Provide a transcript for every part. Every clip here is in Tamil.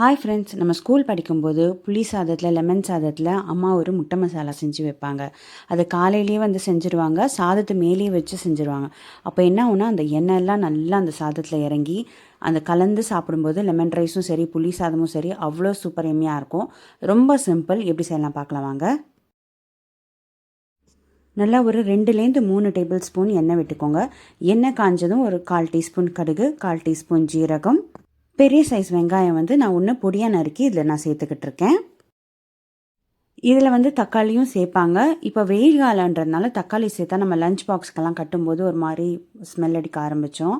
ஹாய் ஃப்ரெண்ட்ஸ், நம்ம ஸ்கூல் படிக்கும்போது புளி சாதத்தில் லெமன் சாதத்தில் அம்மா ஒரு முட்டை மசாலா செஞ்சு வைப்பாங்க. அது காலையிலேயே வந்து செஞ்சுருவாங்க, சாதத்து மேலேயே வச்சு செஞ்சுருவாங்க. அப்போ என்ன ஆகுனா அந்த எண்ணெய்லாம் நல்லா அந்த சாதத்தில் இறங்கி அந்த கலந்து சாப்பிடும்போது லெமன் ரைஸும் சரி புளி சாதமும் சரி அவ்வளோ சூப்பர் எம்மியாக இருக்கும். ரொம்ப சிம்பிள், எப்படி செய்யலாம் பார்க்கலாம் வாங்க. நல்லா ஒரு 2லேருந்து 3 டேபிள் ஸ்பூன் எண்ணெய் விட்டுக்கோங்க. எண்ணெய் காஞ்சதும் ஒரு 1/4 டீஸ்பூன் கடுகு, 1/4 டீஸ்பூன் ஜீரகம், பெரிய சைஸ் வெங்காயம் வந்து நான் ஒன்று பொடியாக நறுக்கி இதில் நான் சேர்த்துக்கிட்டு இருக்கேன். இதில் வந்து தக்காளியும் சேர்ப்பாங்க. இப்போ வெயில் காலன்றதுனால தக்காளி சேர்த்தா நம்ம லஞ்ச் பாக்ஸ்க்கெல்லாம் கட்டும்போது ஒரு மாதிரி ஸ்மெல் அடிக்க ஆரம்பித்தோம்.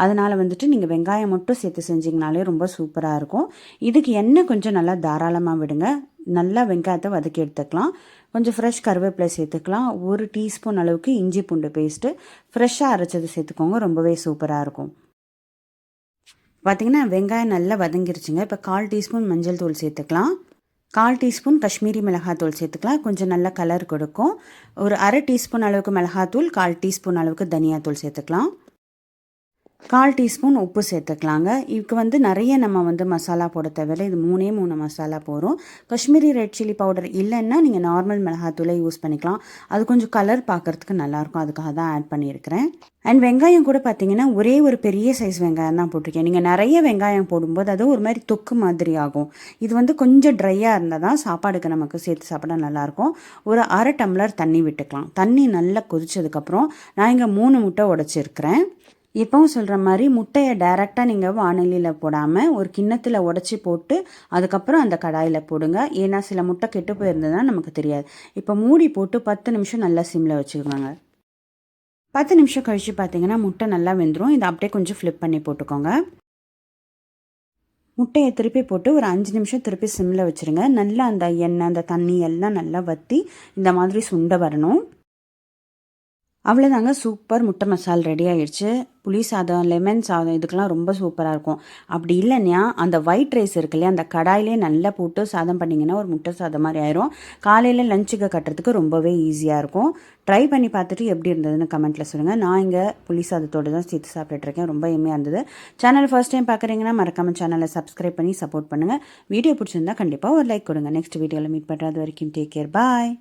அதனால் வந்துட்டு நீங்கள் வெங்காயம் மட்டும் சேர்த்து செஞ்சிங்கனாலே ரொம்ப சூப்பராக இருக்கும். இதுக்கு எண்ணெய் கொஞ்சம் நல்லா தாராளமாக விடுங்க. நல்லா வெங்காயத்தை வதக்கி எடுத்துக்கலாம். கொஞ்சம் ஃப்ரெஷ் கருவேப்பிலை சேர்த்துக்கலாம். 1 டீஸ்பூன் அளவுக்கு இஞ்சி பூண்டு பேஸ்ட்டு ஃப்ரெஷ்ஷாக அரைச்சது சேர்த்துக்கோங்க, ரொம்பவே சூப்பராக இருக்கும். பார்த்திங்கன்னா வெங்காயம் நல்லா வதங்கிருச்சுங்க. இப்போ 1/4 டீஸ்பூன் மஞ்சள் தூள் சேர்த்துக்கலாம். 1/4 டீஸ்பூன் காஷ்மீரி மிளகாத்தூள் சேர்த்துக்கலாம், கொஞ்சம் நல்ல கலர் கொடுக்கும். ஒரு 1/2 டீஸ்பூன் அளவுக்கு மிளகாத்தூள், 1/4 டீஸ்பூன் அளவுக்கு தனியாத்தூள் சேர்த்துக்கலாம். 1/4 டீஸ்பூன் உப்பு சேர்த்துக்கலாங்க. இதுக்கு வந்து நிறைய நம்ம வந்து மசாலா போட தேவையில்லை, இது 3 மசாலா போகிறோம். காஷ்மீரி ரெட் சில்லி பவுடர் இல்லைன்னா நீங்கள் நார்மல் மிளகாத்தூளை யூஸ் பண்ணிக்கலாம். அது கொஞ்சம் கலர் பார்க்குறதுக்கு நல்லாயிருக்கும், அதுக்காக தான் ஆட் பண்ணியிருக்கிறேன். அண்ட் வெங்காயம் கூட பார்த்தீங்கன்னா ஒரே ஒரு பெரிய சைஸ் வெங்காயம் தான் போட்டிருக்கேன். நீங்கள் நிறைய வெங்காயம் போடும்போது அது ஒரு மாதிரி தொக்கு மாதிரி ஆகும். இது வந்து கொஞ்சம் ட்ரையாக இருந்தால் தான் சாப்பாடுக்கு நமக்கு சேர்த்து சாப்பிட நல்லாயிருக்கும். ஒரு 1/2 டம்ளர் தண்ணி விட்டுக்கலாம். தண்ணி நல்லா கொதிச்சதுக்கப்புறம் நான் இங்கே 3 முட்டை உடைச்சிருக்கிறேன். எப்பவும் சொல்கிற மாதிரி முட்டையை டைரெக்டாக நீங்கள் வானலியில் போடாமல் ஒரு கிண்ணத்தில் உடச்சி போட்டு அதுக்கப்புறம் அந்த கடாயில் போடுங்க. ஏன்னா சில முட்டை கெட்டு போயிருந்ததுன்னா நமக்கு தெரியாது. இப்போ மூடி போட்டு 10 நிமிஷம் நல்லா சிம்மில் வச்சுக்கோங்க. 10 நிமிஷம் கழித்து பார்த்தீங்கன்னா முட்டை நல்லா வெந்துடும். இதை அப்படியே கொஞ்சம் ஃப்ளிப் பண்ணி போட்டுக்கோங்க. முட்டையை திருப்பி போட்டு ஒரு 5 நிமிஷம் திருப்பி சிம்மில் வச்சுருங்க. நல்லா அந்த எண்ணெய் அந்த தண்ணி எல்லாம் நல்லா வற்றி இந்த மாதிரி சுண்ட வரணும். அவ்வளோதாங்க, சூப்பர் முட்டை மசால் ரெடி ஆகிடுச்சு. புளி சாதம் லெமன் சாதம் இதுக்கெல்லாம் ரொம்ப சூப்பராக இருக்கும். அப்படி இல்லைன்னா அந்த ஒயிட் ரைஸ் இருக்கு இல்லையா, அந்த கடாயிலே நல்லா போட்டு சாதம் பண்ணிங்கன்னா ஒரு முட்டை சாதம் மாதிரி ஆயிரும். காலையில் லஞ்சுக்கு கட்டுறதுக்கு ரொம்பவே ஈஸியாக இருக்கும். ட்ரை பண்ணி பார்த்துட்டு எப்படி இருந்ததுன்னு கமெண்ட்டில் சொல்லுங்கள். நான் இங்கே புளி சாதத்தோடு தான் சேர்த்து சாப்பிட்டுருக்கேன், ரொம்ப எம்மையாக இருந்தது. சேனல் ஃபர்ஸ்ட் டைம் பார்க்குறீங்கன்னா மறக்காமல் சேனலை சப்ஸ்கிரைப் பண்ணி சப்போர்ட் பண்ணுங்கள். வீடியோ பிடிச்சிருந்தா கண்டிப்பாக ஒரு லைக் கொடுங்க. நெக்ஸ்ட் வீடியோவில் மீட் பண்ணுறது வரைக்கும் டேக் கேர், பாய்.